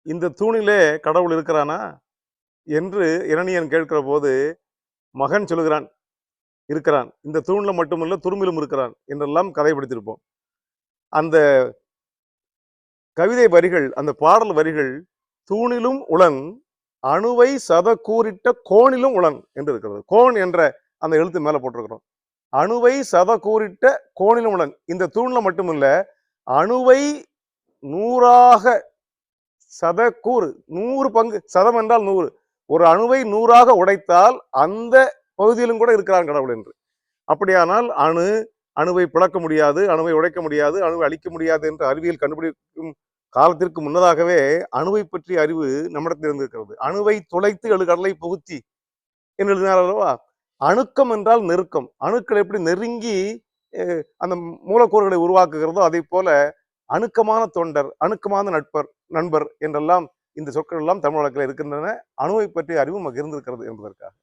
இந்த தூணிலே கடவுள் இருக்கிறானா என்று இரணியன் கேட்கிற போது மகன் சொல்லுகிறான், இருக்கிறான். இந்த தூண்ல மட்டுமல்ல துரும்பிலும் இருக்கிறான் என்றெல்லாம் கதை படித்திருப்போம். அந்த கவிதை வரிகள், அந்த பாடல் வரிகள், தூணிலும் உளன் அணுவை சதக்கூறிட்ட கோணிலும் உளன் என்று இருக்கிறது. கோன் என்ற அந்த எழுத்து மேல போட்டிருக்கிறோம். அணுவை சதக்கூறிட்ட கோணிலும் உளன். இந்த தூண்ல மட்டுமில்ல, அணுவை 100ஆக சதக்கூறு 100 பங்கு, சதம் என்றால் 100, ஒரு அணுவை 100ஆக உடைத்தால் அந்த பகுதியிலும் கூட இருக்கிறான் கடவுள் என்று. அப்படியானால் அணுவை பிளக்க முடியாது, அணுவை உடைக்க முடியாது, அணுவை அழிக்க முடியாது என்று அறிவியல் கண்டுபிடிக்கும் காலத்திற்கு முன்னதாகவே அணுவை பற்றிய அறிவு நம்மிடத்தில் இருந்திருக்கிறது. அணுவை துளைத்து எழுகடலை புகுத்தி என்று எழுதினார் அல்லவா? அணுக்கம் என்றால் நெருக்கம். அணுக்கள் எப்படி நெருங்கி அந்த மூலக்கூறுகளை உருவாக்குகிறதோ அதை போல அணுக்கமான தொண்டர், அணுக்கமான நண்பர் என்றெல்லாம் இந்த சொற்கள் எல்லாம் தமிழ் வழக்கில் இருக்கின்றன. அணுவை பற்றிய அறிவு நமக்கு இருந்திருக்கிறது என்பதற்காக.